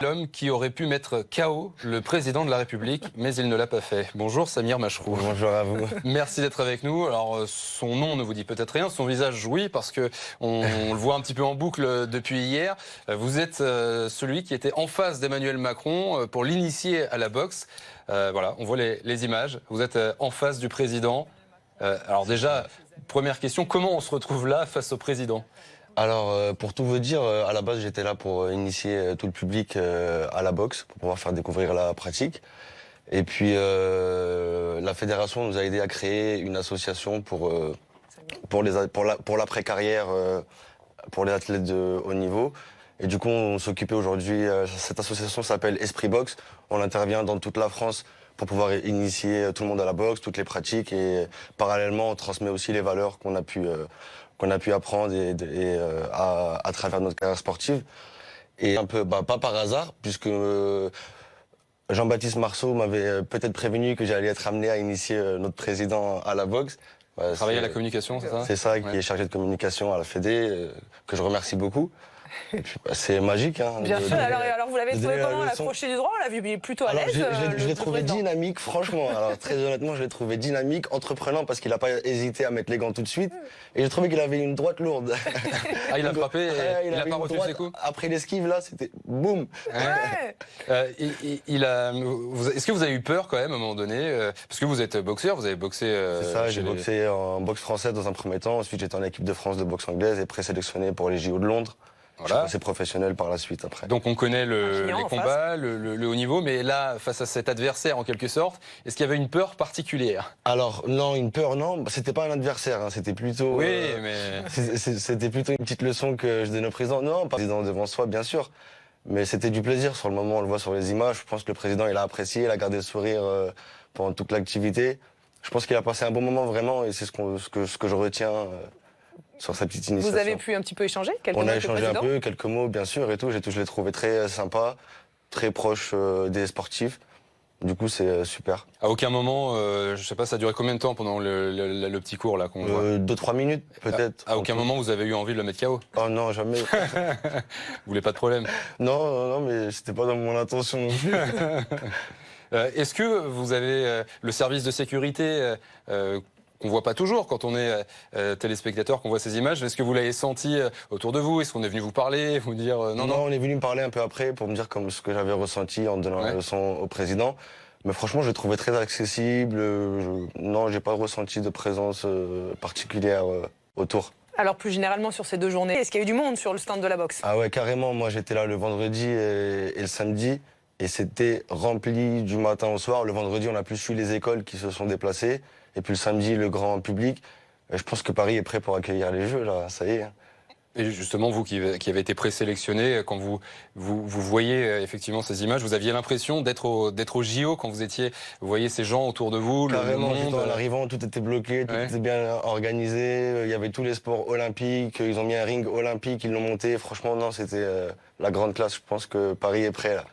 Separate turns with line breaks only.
L'homme qui aurait pu mettre KO le président de la République, mais il ne l'a pas fait. Bonjour Samir Mashrou.
Bonjour à vous.
Merci d'être avec nous. Alors son nom ne vous dit peut-être rien, son visage oui, parce que on le voit un petit peu en boucle depuis hier. Vous êtes celui qui était en face d'Emmanuel Macron pour l'initier à la boxe. Voilà, on voit les images. Vous êtes en face du président. Alors déjà, première question, comment on se retrouve là face au président ?
Alors, pour tout vous dire, à la base, j'étais là pour initier tout le public à la boxe, pour pouvoir faire découvrir la pratique. Et puis, la fédération nous a aidé à créer une association pour l'après-carrière, pour les athlètes de haut niveau. Et du coup, on s'occupait aujourd'hui, cette association s'appelle Esprit Boxe. On intervient dans toute la France pour pouvoir initier tout le monde à la boxe, toutes les pratiques. Et parallèlement, on transmet aussi les valeurs qu'on a pu apprendre à travers notre carrière sportive. Et un peu, pas par hasard, puisque Jean-Baptiste Marceau m'avait peut-être prévenu que j'allais être amené à initier notre président à la boxe.
Travailler à la communication, c'est ça ?
C'est ça, qui est chargé de communication à la Fédé, que je remercie beaucoup. Et puis, c'est magique. Hein,
bien sûr, alors vous l'avez trouvé comment, l'approcher du droit? On l'a vu, il est plutôt à l'aise.
Je l'ai trouvé dynamique, franchement. Alors, très honnêtement, je l'ai trouvé dynamique, entreprenant, parce qu'il n'a pas hésité à mettre les gants tout de suite. Et j'ai trouvé qu'il avait une droite lourde.
Ah, il a frappé et il n'a pas retenu ses coups.
Après l'esquive, là, c'était boum.
Ouais.
Est-ce que vous avez eu peur quand même à un moment donné parce que vous êtes boxeur, vous avez boxé.
C'est ça, j'ai boxé en boxe française dans un premier temps. Ensuite, j'étais en équipe de France de boxe anglaise et présélectionné pour les JO de Londres.
Voilà.
C'est professionnel par la suite après.
Donc on connaît les combats, le haut niveau, mais là, face à cet adversaire en quelque sorte, est-ce qu'il y avait une peur particulière?
Alors non, une peur non, c'était pas un adversaire, hein. C'était plutôt.
Oui, mais
c'était plutôt une petite leçon que je donnais au président. Non, pas président devant soi, bien sûr, mais c'était du plaisir sur le moment. On le voit sur les images. Je pense que le président il a apprécié, il a gardé le sourire pendant toute l'activité. Je pense qu'il a passé un bon moment vraiment, et c'est ce que je retiens. Sur sa petite initiation.
Vous avez pu un petit peu échanger quelques mots
On a
avec le
échangé un
président ?
peu, quelques mots, bien sûr, et tout. Je l'ai trouvé très sympa, très proche des sportifs. Du coup, c'est super.
À aucun moment, je sais pas, ça a duré combien de temps pendant le petit cours là qu'on voit
2-3 minutes, peut-être.
À aucun moment vous avez eu envie de le mettre KO?
Oh non, jamais.
Vous voulez pas de problème?
Non, mais c'était pas dans mon intention non plus.
Est-ce que vous avez le service de sécurité qu'on voit pas toujours quand on est téléspectateur, qu'on voit ces images? Est-ce que vous l'avez senti autour de vous? Est-ce qu'on est venu vous parler, vous dire non?
On est venu me parler un peu après pour me dire comme ce que j'avais ressenti en donnant la leçon au président. Mais franchement, je l'ai trouvé très accessible. Non, j'ai pas ressenti de présence particulière autour.
Alors plus généralement sur ces 2 journées, est-ce qu'il y a eu du monde sur le stand de la boxe?
Ah ouais, carrément. Moi, j'étais là le vendredi et le samedi. Et c'était rempli du matin au soir. Le vendredi, on a plus eu les écoles qui se sont déplacées. Et puis le samedi, le grand public. Je pense que Paris est prêt pour accueillir les Jeux, là, ça y est.
Et justement, vous qui avez été présélectionné, quand vous voyez effectivement ces images, vous aviez l'impression d'être au JO quand vous voyez ces gens autour de vous,
carrément,
le monde.
En arrivant, tout était bloqué, tout était bien organisé. Il y avait tous les sports olympiques. Ils ont mis un ring olympique, ils l'ont monté. Franchement, non, c'était la grande classe. Je pense que Paris est prêt, là.